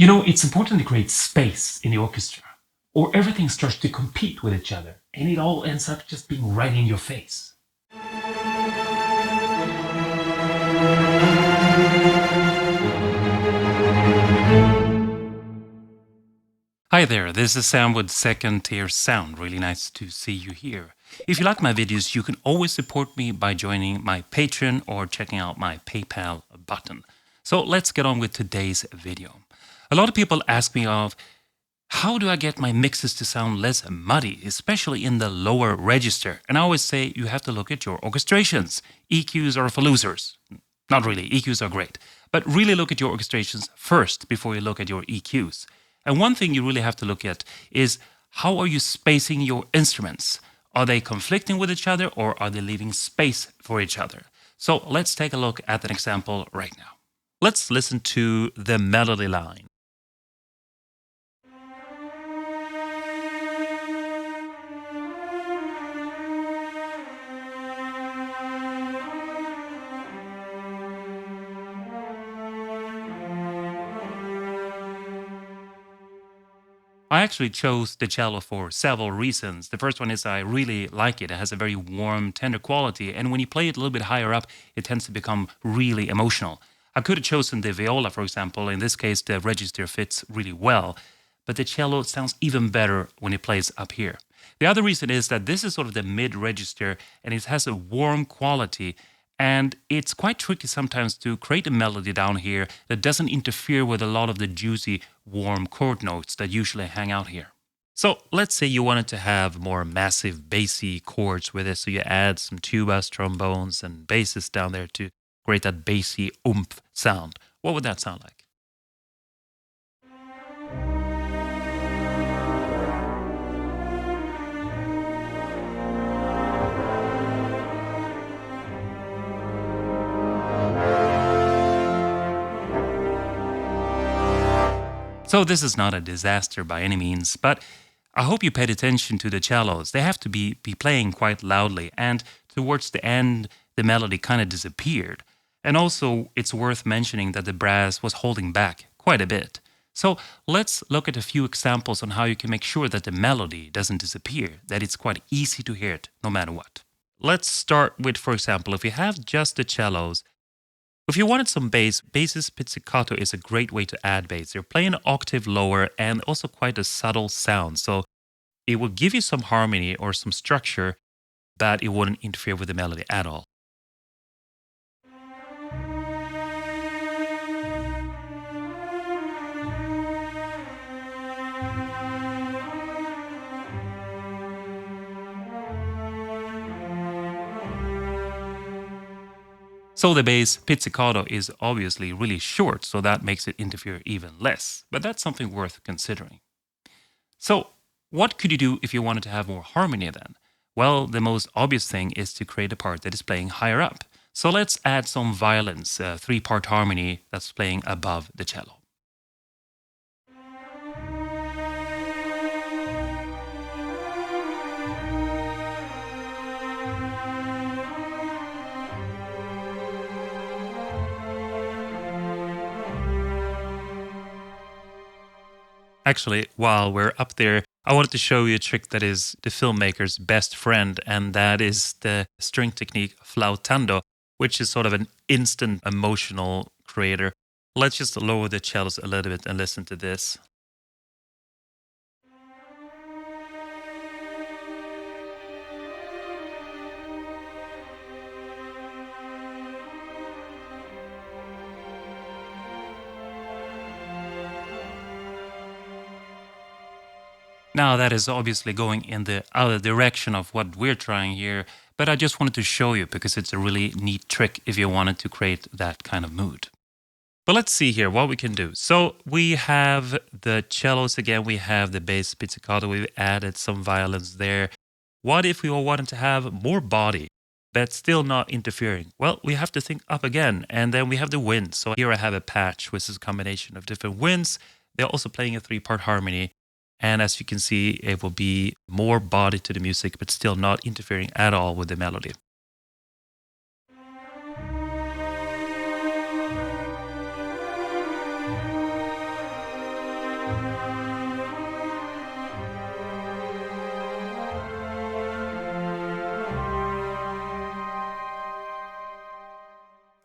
It's important to create space in the orchestra, or everything starts to compete with each other, and it all ends up just being right in your face. Hi there, this is Sam with Second Tier Sound. Really nice to see you here. If you like my videos, you can always support me by joining my Patreon or checking out my PayPal button. So let's get on with today's video. A lot of people ask me how do I get my mixes to sound less muddy, especially in the lower register? And I always say you have to look at your orchestrations. EQs are for losers. Not really, EQs are great. But really look at your orchestrations first before you look at your EQs. And one thing you really have to look at is how are you spacing your instruments? Are they conflicting with each other or are they leaving space for each other? So let's take a look at an example right now. Let's listen to the melody line. I actually chose the cello for several reasons. The first one is I really like it. It has a very warm, tender quality, and when you play it a little bit higher up, it tends to become really emotional. I could have chosen the viola, for example. In this case, the register fits really well, but the cello sounds even better when it plays up here. The other reason is that this is sort of the mid-register, and it has a warm quality, and it's quite tricky sometimes to create a melody down here that doesn't interfere with a lot of the juicy, warm chord notes that usually hang out here. So let's say you wanted to have more massive bassy chords with it, so you add some tubas, trombones, and basses down there to create that bassy oomph sound. What would that sound like? So this is not a disaster by any means, but I hope you paid attention to the cellos. They have to be playing quite loudly, and towards the end, the melody kind of disappeared. And also, it's worth mentioning that the brass was holding back quite a bit. So let's look at a few examples on how you can make sure that the melody doesn't disappear, that it's quite easy to hear it no matter what. Let's start with, for example, if you have just the cellos. If you wanted some bass, bass's pizzicato is a great way to add bass. They're playing an octave lower and also quite a subtle sound. So it will give you some harmony or some structure, but it wouldn't interfere with the melody at all. So the bass pizzicato is obviously really short, so that makes it interfere even less. But that's something worth considering. So what could you do if you wanted to have more harmony then? Well, the most obvious thing is to create a part that is playing higher up. So let's add some violins, a three-part harmony that's playing above the cello. Actually, while we're up there, I wanted to show you a trick that is the filmmaker's best friend, and that is the string technique flautando, which is sort of an instant emotional creator. Let's just lower the cellos a little bit and listen to this. Now that is obviously going in the other direction of what we're trying here, but I just wanted to show you because it's a really neat trick if you wanted to create that kind of mood. But let's see here what we can do. So we have the cellos again, we have the bass pizzicato, we've added some violins there. What if we all wanted to have more body, but still not interfering? Well, we have to think up again, and then we have the winds. So here I have a patch, which is a combination of different winds. They're also playing a three-part harmony. And as you can see, it will be more body to the music, but still not interfering at all with the melody.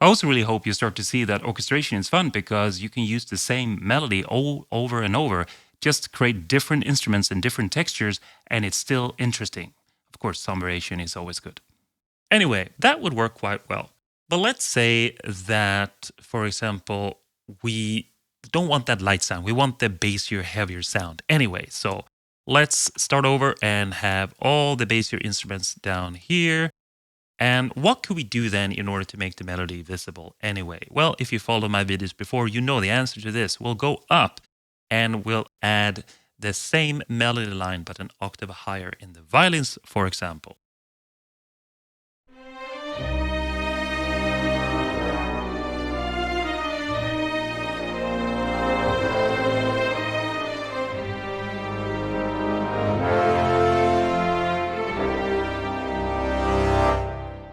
I also really hope you start to see that orchestration is fun because you can use the same melody all over and over, just create different instruments and different textures, and it's still interesting. Of course, some variation is always good. Anyway, that would work quite well. But let's say that, for example, we don't want that light sound. We want the bassier, heavier sound. Anyway, so let's start over and have all the bassier instruments down here. And what could we do then in order to make the melody visible anyway? Well, if you followed my videos before, you know the answer to this. We'll go up and we'll add the same melody line but an octave higher in the violins, for example.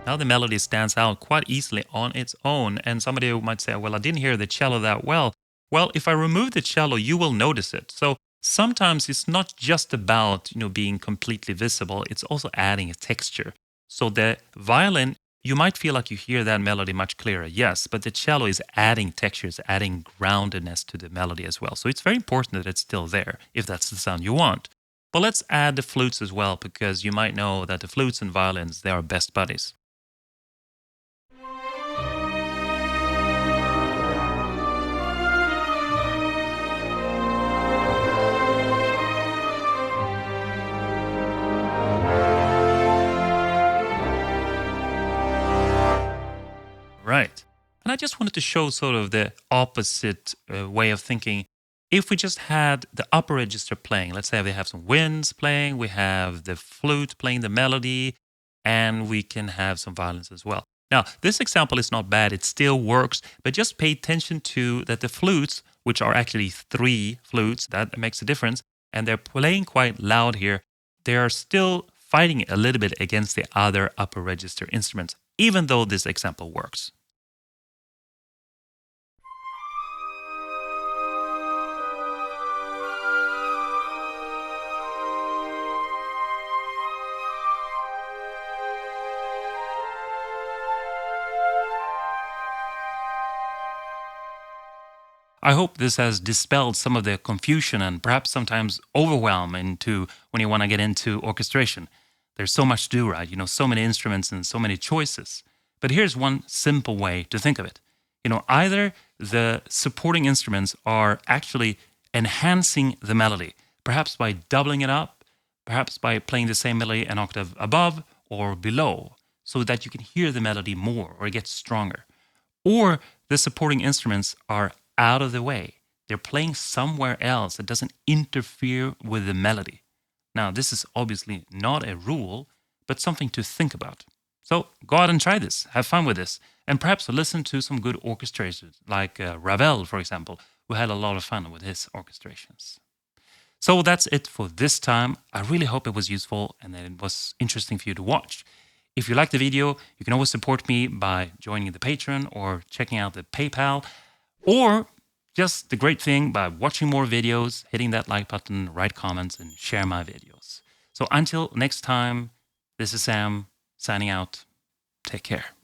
Now the melody stands out quite easily on its own, and somebody might say, well, I didn't hear the cello that well. Well, if I remove the cello, you will notice it. So sometimes it's not just about being completely visible, it's also adding a texture. So the violin, you might feel like you hear that melody much clearer, yes, but the cello is adding textures, adding groundedness to the melody as well. So it's very important that it's still there, if that's the sound you want. But let's add the flutes as well, because you might know that the flutes and violins, they are best buddies. Right. And I just wanted to show sort of the opposite way of thinking. If we just had the upper register playing, let's say we have some winds playing, we have the flute playing the melody, and we can have some violins as well. Now, this example is not bad, it still works, but just pay attention to that the flutes, which are actually 3 flutes, that makes a difference, and they're playing quite loud here, they are still fighting a little bit against the other upper register instruments, even though this example works. I hope this has dispelled some of the confusion and perhaps sometimes overwhelm into when you want to get into orchestration. There's so much to do, right? So many instruments and so many choices. But here's one simple way to think of it. Either the supporting instruments are actually enhancing the melody, perhaps by doubling it up, perhaps by playing the same melody an octave above or below, so that you can hear the melody more or it gets stronger. Or the supporting instruments are out of the way. They're playing somewhere else that doesn't interfere with the melody. Now, this is obviously not a rule, but something to think about. So go out and try this, have fun with this, and perhaps listen to some good orchestrators, like Ravel, for example, who had a lot of fun with his orchestrations. So that's it for this time. I really hope it was useful and that it was interesting for you to watch. If you liked the video, you can always support me by joining the Patreon or checking out the PayPal, or just the great thing by watching more videos, hitting that like button, write comments, and share my videos. So until next time, this is Sam signing out. Take care.